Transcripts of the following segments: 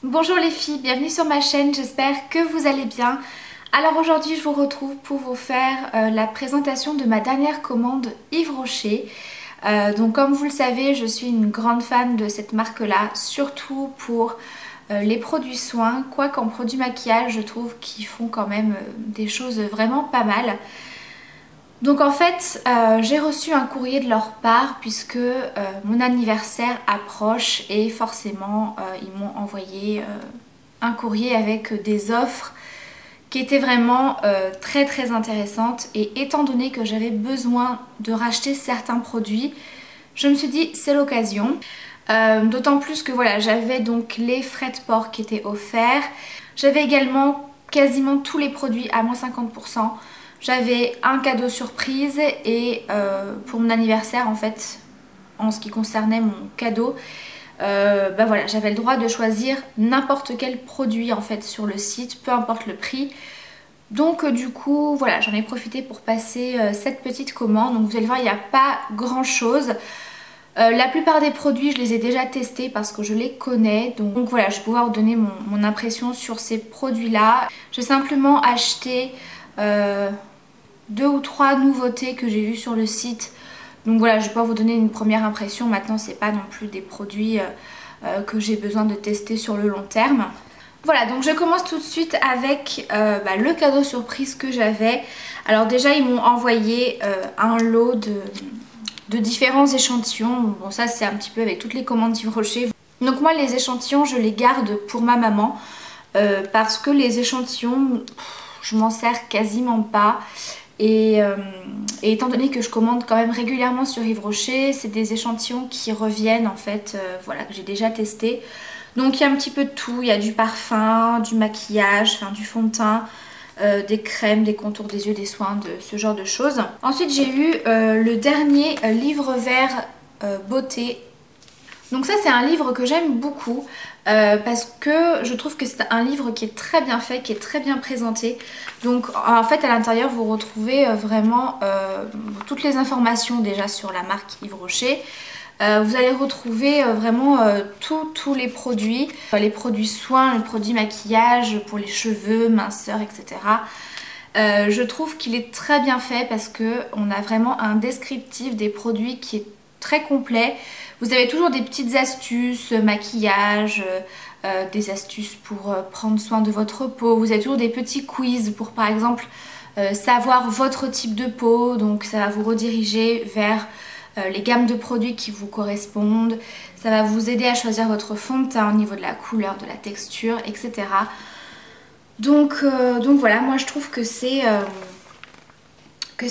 Bonjour les filles, bienvenue sur ma chaîne, j'espère que vous allez bien. Alors aujourd'hui je vous retrouve pour vous faire la présentation de ma dernière commande Yves Rocher. Donc comme vous le savez, je suis une grande fan de cette marque là, surtout pour les produits soins, quoique en produits maquillage je trouve qu'ils font quand même des choses vraiment pas mal. Donc en fait j'ai reçu un courrier de leur part puisque mon anniversaire approche et forcément ils m'ont envoyé un courrier avec des offres qui étaient vraiment très intéressantes, et étant donné que j'avais besoin de racheter certains produits, je me suis dit c'est l'occasion. D'autant plus que voilà, j'avais donc les frais de port qui étaient offerts, j'avais également quasiment tous les produits à moins 50%. J'avais un cadeau surprise et pour mon anniversaire en fait, en ce qui concernait mon cadeau, voilà, j'avais le droit de choisir n'importe quel produit en fait sur le site, peu importe le prix. Donc du coup voilà, j'en ai profité pour passer cette petite commande. Donc vous allez voir, il n'y a pas grand chose. La plupart des produits je les ai déjà testés parce que je les connais, donc voilà, je vais pouvoir vous donner mon impression sur ces produits là. J'ai simplement acheté 2 ou 3 nouveautés que j'ai vues sur le site. Donc voilà, je vais pas vous donner une première impression. Maintenant c'est pas non plus des produits que j'ai besoin de tester sur le long terme. Voilà, donc je commence tout de suite avec le cadeau surprise que j'avais. Alors déjà ils m'ont envoyé un lot de différents échantillons. Bon, ça c'est un petit peu avec toutes les commandes Yves Rocher. Donc moi les échantillons je les garde pour ma maman parce que les échantillons je m'en sers quasiment pas. Et étant donné que je commande quand même régulièrement sur Yves Rocher, c'est des échantillons qui reviennent en fait, voilà, que j'ai déjà testé. Donc il y a un petit peu de tout, il y a du parfum, du maquillage, enfin du fond de teint, des crèmes, des contours des yeux, des soins, de ce genre de choses. Ensuite j'ai eu le dernier livre vert beauté. Donc ça c'est un livre que j'aime beaucoup parce que je trouve que c'est un livre qui est très bien fait, qui est très bien présenté. Donc en fait à l'intérieur vous retrouvez vraiment toutes les informations déjà sur la marque Yves Rocher. Vous allez retrouver vraiment tous les produits soins, les produits maquillage pour les cheveux, minceur, etc. Je trouve qu'il est très bien fait parce qu'on a vraiment un descriptif des produits qui est très complet. Vous avez toujours des petites astuces, maquillage, des astuces pour prendre soin de votre peau. Vous avez toujours des petits quiz pour par exemple savoir votre type de peau. Donc ça va vous rediriger vers les gammes de produits qui vous correspondent. Ça va vous aider à choisir votre fond de teint au niveau de la couleur, de la texture, etc. Donc voilà, moi je trouve que c'est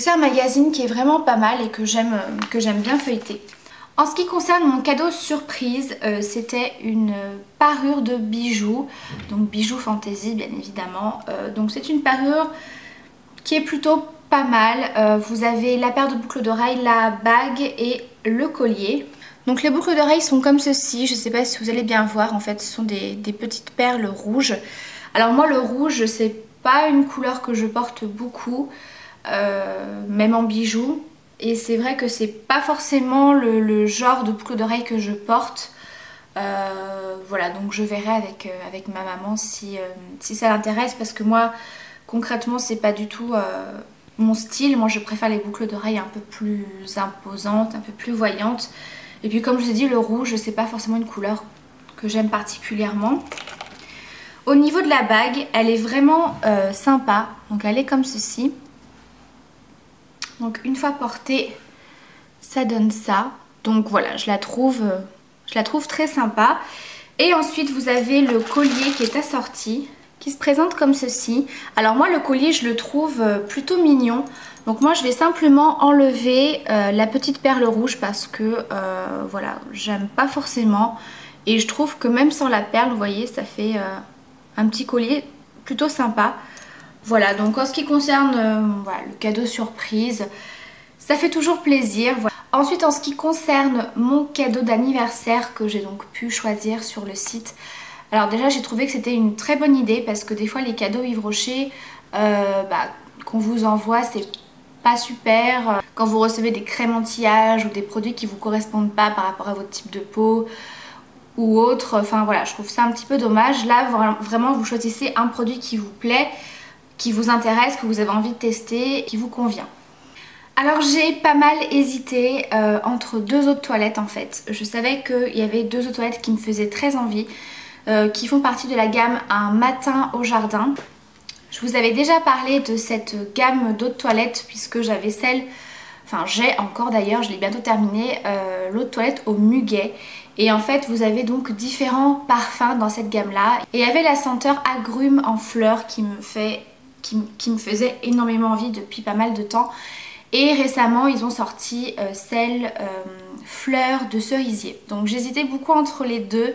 un magazine qui est vraiment pas mal et que j'aime bien feuilleter. En ce qui concerne mon cadeau surprise, c'était une parure de bijoux, donc bijoux fantaisie bien évidemment. Donc c'est une parure qui est plutôt pas mal. Vous avez la paire de boucles d'oreilles, la bague et le collier. Donc les boucles d'oreilles sont comme ceci, je ne sais pas si vous allez bien voir, en fait ce sont des petites perles rouges. Alors moi le rouge c'est pas une couleur que je porte beaucoup, même en bijoux. Et c'est vrai que c'est pas forcément le genre de boucle d'oreille que je porte. Voilà, donc je verrai avec ma maman si ça l'intéresse, parce que moi concrètement c'est pas du tout mon style. Moi je préfère les boucles d'oreilles un peu plus imposantes, un peu plus voyantes. Et puis comme je vous ai dit, le rouge c'est pas forcément une couleur que j'aime particulièrement. Au niveau de la bague, elle est vraiment sympa, donc elle est comme ceci. Donc une fois portée, ça donne ça. Donc voilà, je la trouve très sympa. Et ensuite vous avez le collier qui est assorti, qui se présente comme ceci. Alors moi le collier je le trouve plutôt mignon. Donc moi je vais simplement enlever la petite perle rouge parce que voilà, j'aime pas forcément. Et je trouve que même sans la perle, vous voyez, ça fait un petit collier plutôt sympa. Voilà, donc en ce qui concerne voilà, le cadeau surprise, ça fait toujours plaisir. Voilà. Ensuite en ce qui concerne mon cadeau d'anniversaire que j'ai donc pu choisir sur le site, alors déjà j'ai trouvé que c'était une très bonne idée parce que des fois les cadeaux Yves Rocher qu'on vous envoie c'est pas super. Quand vous recevez des crèmes anti-âge ou des produits qui vous correspondent pas par rapport à votre type de peau, ou autre. Enfin voilà, je trouve ça un petit peu dommage. Là vraiment vous choisissez un produit qui vous plaît, qui vous intéresse, que vous avez envie de tester, qui vous convient. Alors j'ai pas mal hésité entre deux eaux de toilette en fait. Je savais qu'il y avait deux eaux de toilette qui me faisaient très envie, qui font partie de la gamme Un matin au jardin. Je vous avais déjà parlé de cette gamme d'eau de toilette puisque j'avais celle, enfin j'ai encore d'ailleurs, je l'ai bientôt terminée, l'eau de toilette au muguet. Et en fait vous avez donc différents parfums dans cette gamme là. Et il y avait la senteur agrumes en fleurs qui me faisait énormément envie depuis pas mal de temps. Et récemment ils ont sorti celle fleurs de cerisier. Donc j'hésitais beaucoup entre les deux.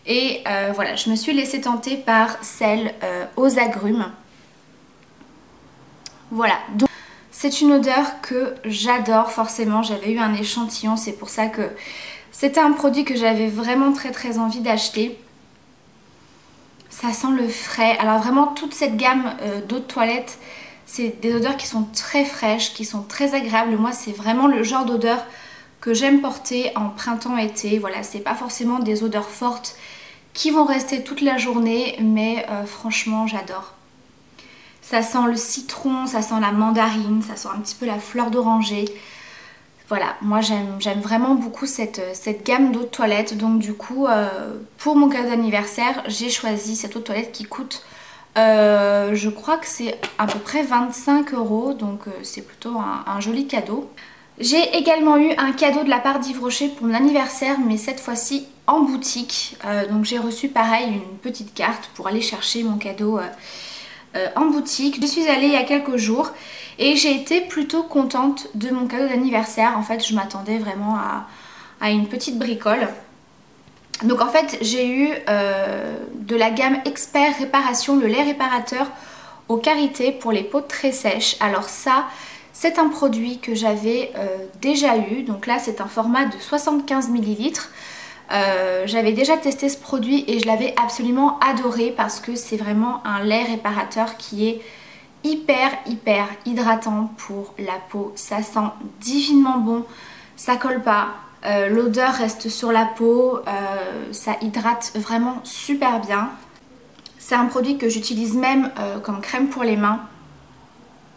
Et voilà, je me suis laissée tenter par celle aux agrumes. Voilà, donc c'est une odeur que j'adore forcément. J'avais eu un échantillon, c'est pour ça que c'était un produit que j'avais vraiment très envie d'acheter. Ça sent le frais. Alors vraiment toute cette gamme d'eau de toilette, c'est des odeurs qui sont très fraîches, qui sont très agréables. Moi c'est vraiment le genre d'odeur que j'aime porter en printemps-été. Voilà, c'est pas forcément des odeurs fortes qui vont rester toute la journée, mais franchement j'adore. Ça sent le citron, ça sent la mandarine, ça sent un petit peu la fleur d'oranger. Voilà, moi j'aime vraiment beaucoup cette gamme d'eau de toilette. Donc du coup, pour mon cadeau d'anniversaire, j'ai choisi cette eau de toilette qui coûte, je crois que c'est à peu près 25 €. Donc c'est plutôt un joli cadeau. J'ai également eu un cadeau de la part d'Yves Rocher pour mon anniversaire, mais cette fois-ci en boutique. Donc j'ai reçu pareil une petite carte pour aller chercher mon cadeau en boutique. Je suis allée il y a quelques jours et j'ai été plutôt contente de mon cadeau d'anniversaire. En fait je m'attendais vraiment à une petite bricole. Donc en fait j'ai eu de la gamme Expert Réparation, le lait réparateur au karité pour les peaux très sèches. Alors ça c'est un produit que j'avais déjà eu. Donc là c'est un format de 75 ml. J'avais déjà testé ce produit et je l'avais absolument adoré parce que c'est vraiment un lait réparateur qui est hyper hydratant pour la peau. Ça sent divinement bon, ça colle pas, l'odeur reste sur la peau, ça hydrate vraiment super bien. C'est un produit que j'utilise même comme crème pour les mains.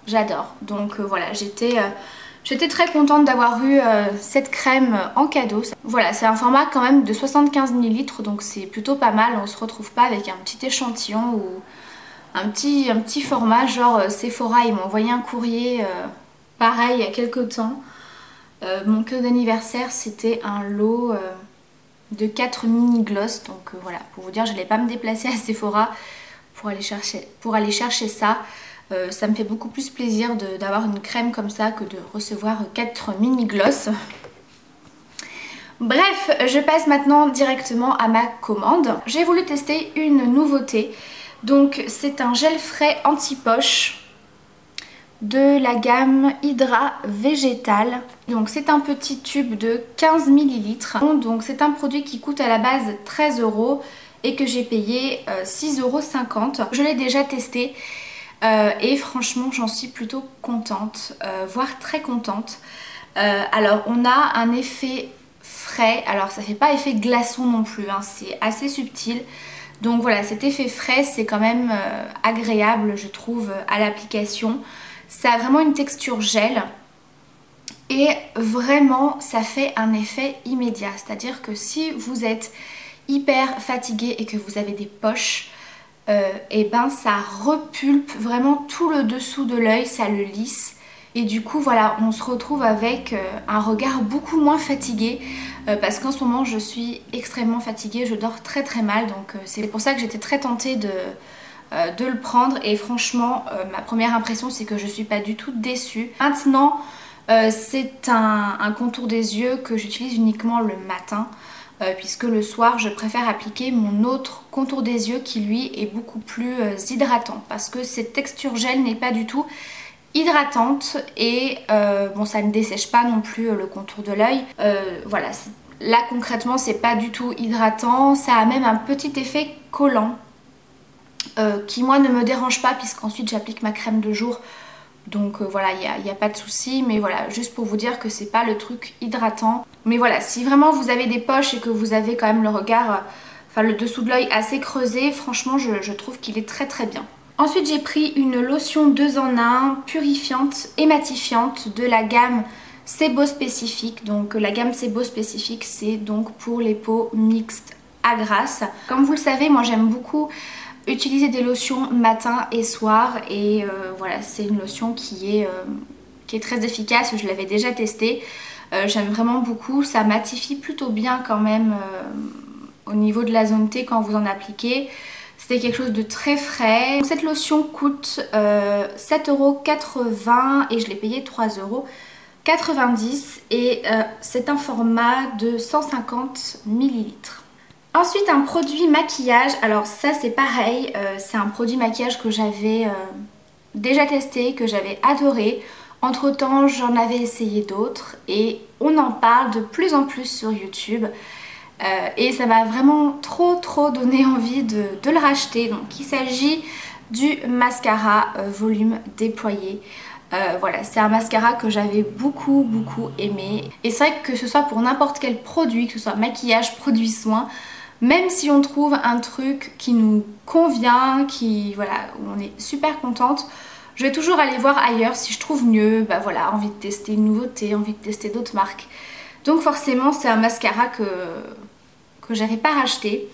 J'adore. Donc voilà, j'étais très contente d'avoir eu cette crème en cadeau. Voilà, c'est un format quand même de 75 ml, donc c'est plutôt pas mal. On se retrouve pas avec un petit échantillon ou un petit format genre Sephora. Ils m'ont envoyé un courrier pareil il y a quelques temps. Mon cadeau d'anniversaire c'était un lot de 4 mini gloss. Donc voilà, pour vous dire, je n'allais pas me déplacer à Sephora pour aller chercher ça. Ça me fait beaucoup plus plaisir d'avoir une crème comme ça que de recevoir 4 mini gloss. Bref, je passe maintenant directement à ma commande. J'ai voulu tester une nouveauté. Donc c'est un gel frais anti-poche de la gamme Hydra Végétal. Donc c'est un petit tube de 15 ml. Donc c'est un produit qui coûte à la base 13 € et que j'ai payé 6,50 €. Je l'ai déjà testé. Et franchement j'en suis plutôt contente, voire très contente. Alors on a un effet frais, alors ça fait pas effet glaçon non plus, hein, c'est assez subtil. Donc voilà, cet effet frais c'est quand même agréable je trouve à l'application. Ça a vraiment une texture gel et vraiment ça fait un effet immédiat. C'est-à-dire que si vous êtes hyper fatigué et que vous avez des poches, et ben ça repulpe vraiment tout le dessous de l'œil, ça le lisse et du coup voilà, on se retrouve avec un regard beaucoup moins fatigué parce qu'en ce moment je suis extrêmement fatiguée, je dors très mal, donc c'est pour ça que j'étais très tentée de le prendre et franchement ma première impression c'est que je suis pas du tout déçue. Maintenant c'est un contour des yeux que j'utilise uniquement le matin. Puisque le soir je préfère appliquer mon autre contour des yeux qui lui est beaucoup plus hydratant parce que cette texture gel n'est pas du tout hydratante et bon ça ne dessèche pas non plus le contour de l'œil. Voilà, là concrètement c'est pas du tout hydratant, ça a même un petit effet collant qui moi ne me dérange pas puisqu'ensuite j'applique ma crème de jour. Donc voilà, il n'y a pas de souci, mais voilà, juste pour vous dire que c'est pas le truc hydratant. Mais voilà, si vraiment vous avez des poches et que vous avez quand même le regard, enfin le dessous de l'œil assez creusé, franchement je trouve qu'il est très très bien. Ensuite j'ai pris une lotion 2 en 1 purifiante et matifiante de la gamme Sebo Spécifique. Donc la gamme Sebo Spécifique, c'est donc pour les peaux mixtes à grasse. Comme vous le savez, moi j'aime beaucoup utiliser des lotions matin et soir et voilà, c'est une lotion qui est très efficace, je l'avais déjà testée. J'aime vraiment beaucoup, ça matifie plutôt bien quand même au niveau de la zone T quand vous en appliquez. C'était quelque chose de très frais. Cette lotion coûte 7,80 € et je l'ai payé 3,90 € et c'est un format de 150 ml. Ensuite un produit maquillage, alors ça c'est pareil, c'est un produit maquillage que j'avais déjà testé, que j'avais adoré. Entre temps j'en avais essayé d'autres et on en parle de plus en plus sur YouTube et ça m'a vraiment trop donné envie de le racheter. Donc il s'agit du mascara volume déployé. Voilà, c'est un mascara que j'avais beaucoup aimé et c'est vrai que ce soit pour n'importe quel produit, que ce soit maquillage, produit soin, même si on trouve un truc qui nous convient, voilà, où on est super contente, je vais toujours aller voir ailleurs si je trouve mieux, bah voilà, envie de tester une nouveauté, envie de tester d'autres marques. Donc forcément c'est un mascara que j'avais pas racheté.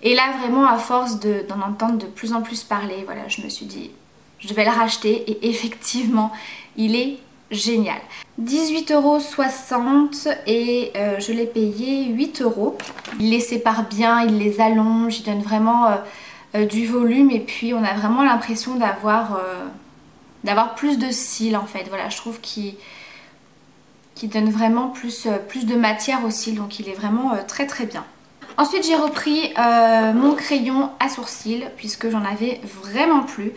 Et là vraiment à force d'en entendre de plus en plus parler, voilà, je me suis dit je vais le racheter et effectivement il est génial. 18,60 € et je l'ai payé 8 €. Il les sépare bien, il les allonge, il donne vraiment du volume et puis on a vraiment l'impression d'avoir plus de cils en fait. Voilà, je trouve qu'il donne vraiment plus de matière aux cils, donc il est vraiment très bien. Ensuite j'ai repris mon crayon à sourcils puisque j'en avais vraiment plus.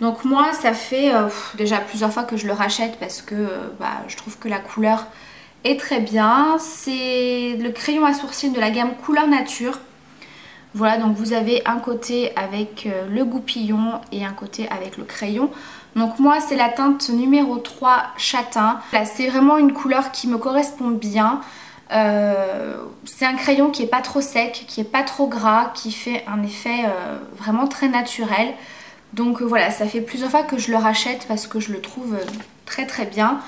Donc moi ça fait déjà plusieurs fois que je le rachète parce que je trouve que la couleur est très bien. C'est le crayon à sourcils de la gamme Couleur Nature. Voilà, donc vous avez un côté avec le goupillon et un côté avec le crayon. Donc moi c'est la teinte numéro 3 châtain. Là c'est vraiment une couleur qui me correspond bien. C'est un crayon qui est pas trop sec, qui est pas trop gras, qui fait un effet vraiment très naturel. Donc voilà, ça fait plusieurs fois que je le rachète parce que je le trouve très bien.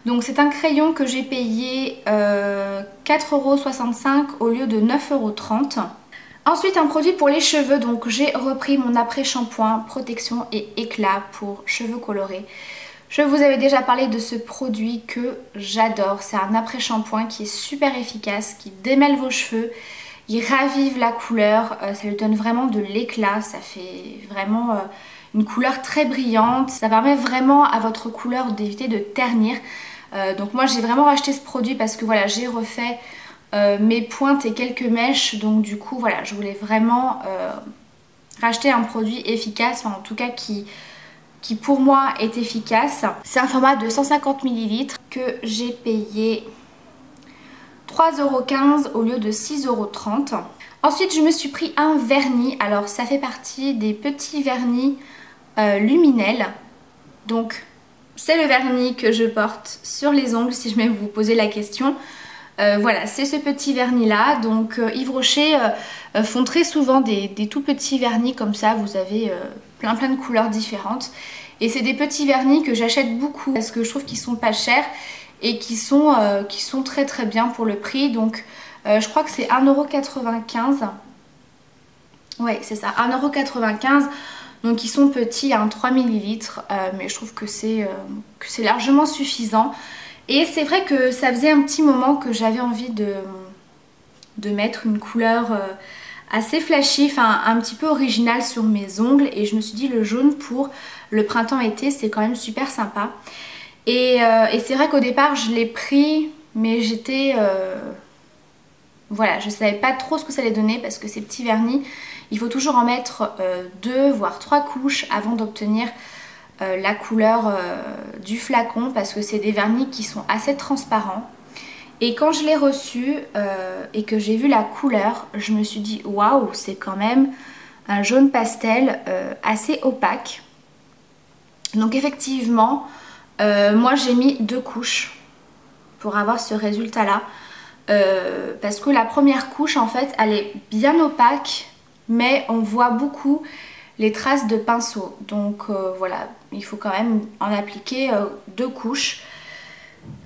Donc c'est un crayon que j'ai payé 4,65 € au lieu de 9,30 €. Ensuite un produit pour les cheveux, donc j'ai repris mon après-shampoing protection et éclat pour cheveux colorés. Je vous avais déjà parlé de ce produit que j'adore, c'est un après-shampoing qui est super efficace, qui démêle vos cheveux, il ravive la couleur, ça lui donne vraiment de l'éclat, ça fait vraiment une couleur très brillante, ça permet vraiment à votre couleur d'éviter de ternir. Donc moi j'ai vraiment racheté ce produit parce que voilà, j'ai refait mes pointes et quelques mèches, donc du coup voilà, je voulais vraiment racheter un produit efficace, enfin en tout cas qui pour moi est efficace. C'est un format de 150 ml que j'ai payé 3,15 € au lieu de 6,30 €. Ensuite je me suis pris un vernis, alors ça fait partie des petits vernis Luminel. Donc c'est le vernis que je porte sur les ongles si jamais vous vous posez la question. Voilà, c'est ce petit vernis là. Donc Yves Rocher font très souvent des tout petits vernis comme ça. Vous avez plein de couleurs différentes. Et c'est des petits vernis que j'achète beaucoup parce que je trouve qu'ils sont pas chers et qui sont très bien pour le prix. Donc je crois que c'est 1,95 €. Ouais, c'est ça, 1,95 €. Donc ils sont petits, hein, 3 ml, mais je trouve que c'est largement suffisant. Et c'est vrai que ça faisait un petit moment que j'avais envie de mettre une couleur assez flashy, enfin un petit peu originale sur mes ongles. Et je me suis dit le jaune pour le printemps-été c'est quand même super sympa. Et c'est vrai qu'au départ je l'ai pris, mais j'étais... voilà, je savais pas trop ce que ça allait donner parce que ces petits vernis, il faut toujours en mettre 2 voire 3 couches avant d'obtenir la couleur du flacon parce que c'est des vernis qui sont assez transparents. Et quand je l'ai reçu et que j'ai vu la couleur, je me suis dit waouh, c'est quand même un jaune pastel assez opaque. Donc effectivement, Moi j'ai mis 2 couches pour avoir ce résultat là. Parce que la première couche en fait elle est bien opaque, mais on voit beaucoup les traces de pinceau. Donc voilà, il faut quand même en appliquer 2 couches.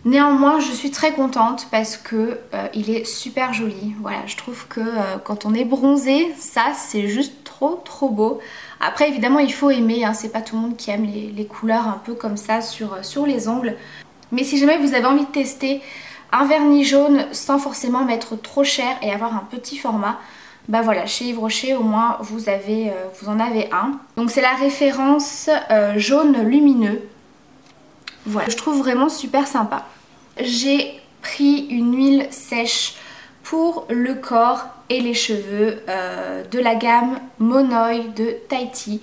Néanmoins je suis très contente parce que il est super joli. Voilà, je trouve que quand on est bronzé, ça c'est juste trop beau. Après évidemment il faut aimer, hein, c'est pas tout le monde qui aime les couleurs un peu comme ça sur les ongles. Mais si jamais vous avez envie de tester un vernis jaune sans forcément mettre trop cher et avoir un petit format, bah voilà, chez Yves Rocher au moins vous en avez un. Donc c'est la référence jaune lumineux. Voilà, je trouve vraiment super sympa. J'ai pris une huile sèche pour le corps et les cheveux de la gamme Monoï de Tahiti.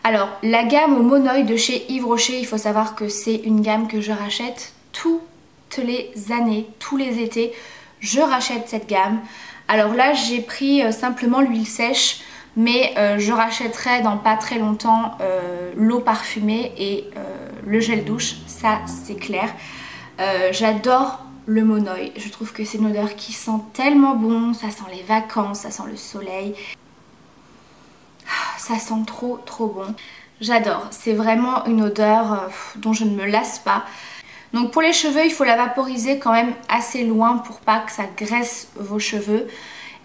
Alors la gamme Monoï de chez Yves Rocher, il faut savoir que c'est une gamme que je rachète toutes les années, tous les étés. Je rachète cette gamme. Alors là j'ai pris simplement l'huile sèche, mais je rachèterai dans pas très longtemps l'eau parfumée et le gel douche, ça c'est clair. J'adore le Monoï, je trouve que c'est une odeur qui sent tellement bon, ça sent les vacances, ça sent le soleil. Ça sent trop bon. J'adore, c'est vraiment une odeur dont je ne me lasse pas. Donc pour les cheveux, il faut la vaporiser quand même assez loin pour pas que ça graisse vos cheveux.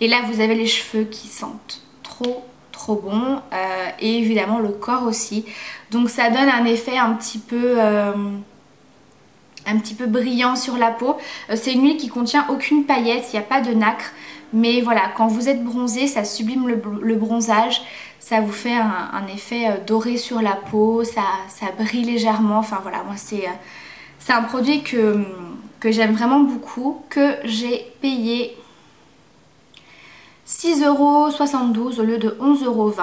Et là vous avez les cheveux qui sentent trop bon. Et évidemment le corps aussi. Donc ça donne un effet un petit peu brillant sur la peau. C'est une huile qui contient aucune paillette, il n'y a pas de nacre. Mais voilà, quand vous êtes bronzé, ça sublime le bronzage. Ça vous fait un effet doré sur la peau, ça brille légèrement. Enfin voilà, moi c'est un produit que j'aime vraiment beaucoup, que j'ai payé 6,72 € au lieu de 11,20 €.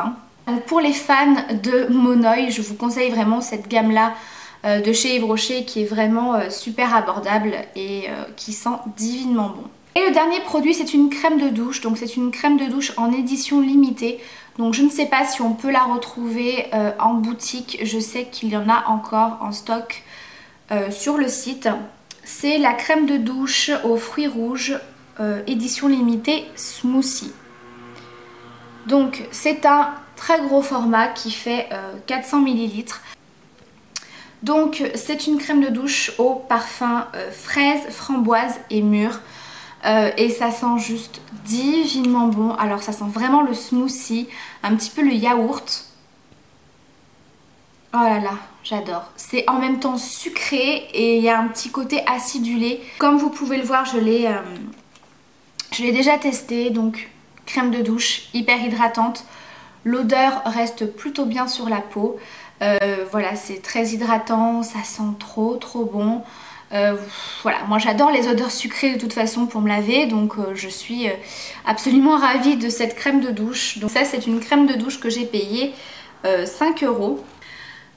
Donc pour les fans de Monoï, je vous conseille vraiment cette gamme là de chez Yves Rocher qui est vraiment super abordable et qui sent divinement bon. Et le dernier produit c'est une crème de douche, donc c'est une crème de douche en édition limitée. Donc je ne sais pas si on peut la retrouver en boutique, je sais qu'il y en a encore en stock sur le site. C'est la crème de douche aux fruits rouges édition limitée Smoothie. Donc c'est un très gros format qui fait 400 ml. Donc c'est une crème de douche au parfum fraise, framboise et mûre. Et ça sent juste divinement bon. Alors ça sent vraiment le smoothie, un petit peu le yaourt. Oh là là, j'adore. C'est en même temps sucré et il y a un petit côté acidulé. Comme vous pouvez le voir, je l'ai déjà testé. Donc crème de douche hyper hydratante. L'odeur reste plutôt bien sur la peau. Voilà, c'est très hydratant, ça sent trop bon. Voilà, moi j'adore les odeurs sucrées de toute façon pour me laver, donc je suis absolument ravie de cette crème de douche. Donc ça c'est une crème de douche que j'ai payée 5 €.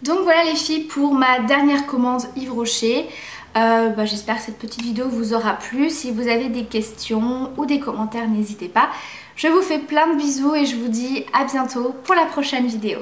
Donc voilà les filles pour ma dernière commande Yves Rocher. J'espère que cette petite vidéo vous aura plu. Si vous avez des questions ou des commentaires, n'hésitez pas. Je vous fais plein de bisous et je vous dis à bientôt pour la prochaine vidéo.